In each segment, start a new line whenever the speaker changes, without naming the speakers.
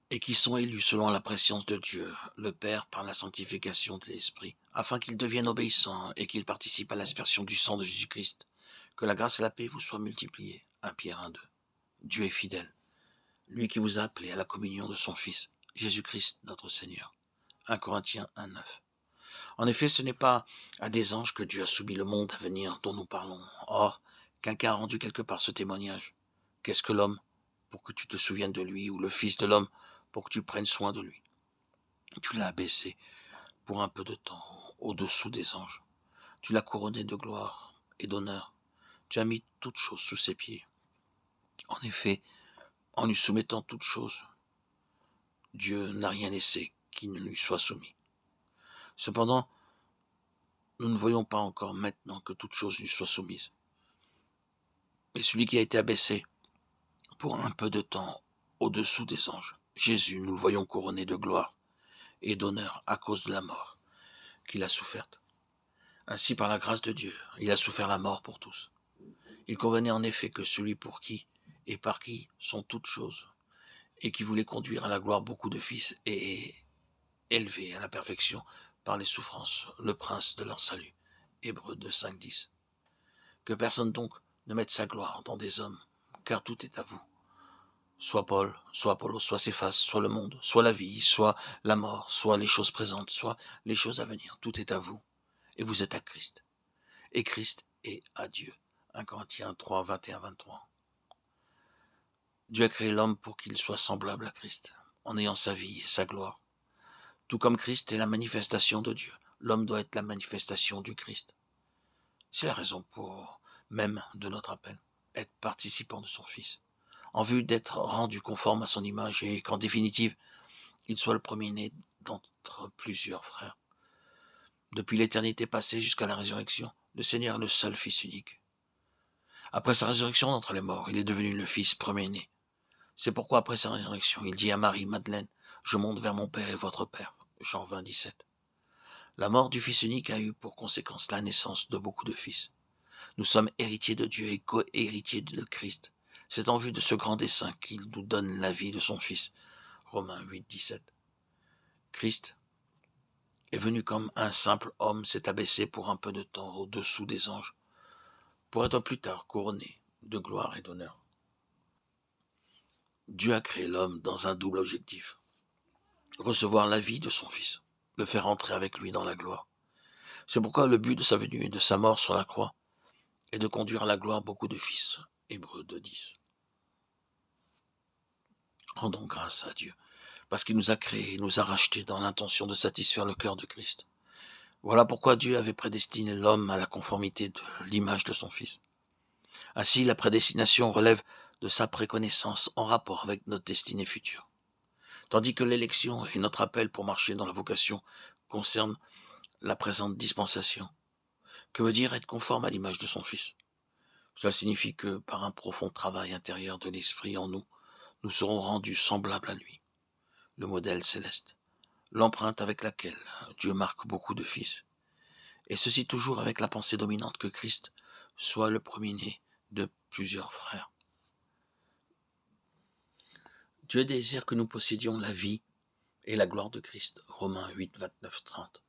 et qui sont élus selon la préscience de Dieu, le Père, par la sanctification de l'Esprit, afin qu'ils deviennent obéissants et qu'ils participent à l'aspersion du sang de Jésus-Christ. Que la grâce et la paix vous soient multipliées. 1 Pierre 1,2. Dieu est fidèle, lui qui vous a appelé à la communion de son Fils, Jésus-Christ notre Seigneur. 1 Corinthiens 1,9. En effet, ce n'est pas à des anges que Dieu a soumis le monde à venir dont nous parlons. Or, quelqu'un a rendu quelque part ce témoignage. Qu'est-ce que l'homme pour que tu te souviennes de lui, ou le Fils de l'homme pour que tu prennes soin de lui? Tu l'as abaissé pour un peu de temps au-dessous des anges. Tu l'as couronné de gloire et d'honneur. Tu as mis toutes choses sous ses pieds. En effet, en lui soumettant toutes choses, Dieu n'a rien laissé qui ne lui soit soumis. Cependant, nous ne voyons pas encore maintenant que toutes choses lui soient soumises. Mais celui qui a été abaissé pour un peu de temps au-dessous des anges, Jésus, nous le voyons couronné de gloire et d'honneur à cause de la mort qu'il a soufferte. Ainsi, par la grâce de Dieu, il a souffert la mort pour tous. Il convenait en effet que celui pour qui et par qui sont toutes choses, et qui voulait conduire à la gloire beaucoup de fils, et élevé à la perfection par les souffrances, le prince de leur salut. Hébreux 2, 5, 10. Que personne donc ne mette sa gloire dans des hommes, car tout est à vous. Soit Paul, soit Apollos, soit Céphas, soit le monde, soit la vie, soit la mort, soit les choses présentes, soit les choses à venir. Tout est à vous, et vous êtes à Christ. Et Christ est à Dieu. 1 Corinthiens 3, 21, 23. Dieu a créé l'homme pour qu'il soit semblable à Christ, en ayant sa vie et sa gloire. Tout comme Christ est la manifestation de Dieu, l'homme doit être la manifestation du Christ. C'est la raison pour même de notre appel, être participant de son Fils, en vue d'être rendu conforme à son image et qu'en définitive, il soit le premier-né d'entre plusieurs frères. Depuis l'éternité passée jusqu'à la résurrection, le Seigneur est le seul Fils unique. Après sa résurrection d'entre les morts, il est devenu le Fils premier-né. C'est pourquoi après sa résurrection, il dit à Marie, Madeleine, je monte vers mon Père et votre Père. Jean 20, 17. La mort du Fils unique a eu pour conséquence la naissance de beaucoup de fils. Nous sommes héritiers de Dieu et co-héritiers de Christ. C'est en vue de ce grand dessein qu'il nous donne la vie de son Fils. Romains 8, 17. Christ est venu comme un simple homme, s'est abaissé pour un peu de temps au-dessous des anges, pour être plus tard couronné de gloire et d'honneur. Dieu a créé l'homme dans un double objectif. Recevoir la vie de son Fils, le faire entrer avec lui dans la gloire. C'est pourquoi le but de sa venue et de sa mort sur la croix est de conduire à la gloire beaucoup de fils. Hébreux 2, 10. Rendons grâce à Dieu, parce qu'il nous a créés et nous a rachetés dans l'intention de satisfaire le cœur de Christ. Voilà pourquoi Dieu avait prédestiné l'homme à la conformité de l'image de son Fils. Ainsi, la prédestination relève de sa préconnaissance en rapport avec notre destinée future, tandis que l'élection et notre appel pour marcher dans la vocation concernent la présente dispensation. Que veut dire être conforme à l'image de son Fils? Cela signifie que par un profond travail intérieur de l'esprit en nous, nous serons rendus semblables à lui, le modèle céleste, l'empreinte avec laquelle Dieu marque beaucoup de fils. Et ceci toujours avec la pensée dominante que Christ soit le premier-né de plusieurs frères. Dieu désire que nous possédions la vie et la gloire de Christ. Romains 8, 29, 30.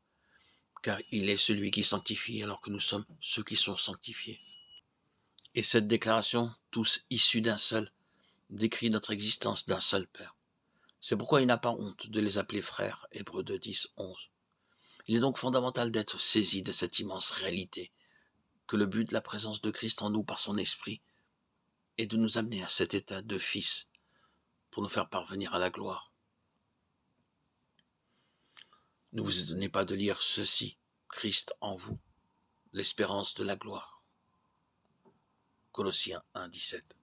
Car il est celui qui sanctifie alors que nous sommes ceux qui sont sanctifiés. Et cette déclaration, tous issus d'un seul, décrit notre existence d'un seul Père. C'est pourquoi il n'a pas honte de les appeler frères, Hébreux 2, 10, 11. Il est donc fondamental d'être saisi de cette immense réalité, que le but de la présence de Christ en nous par son esprit est de nous amener à cet état de fils pour nous faire parvenir à la gloire. Ne vous étonnez pas de lire ceci, Christ en vous, l'espérance de la gloire. Colossiens 1, 17.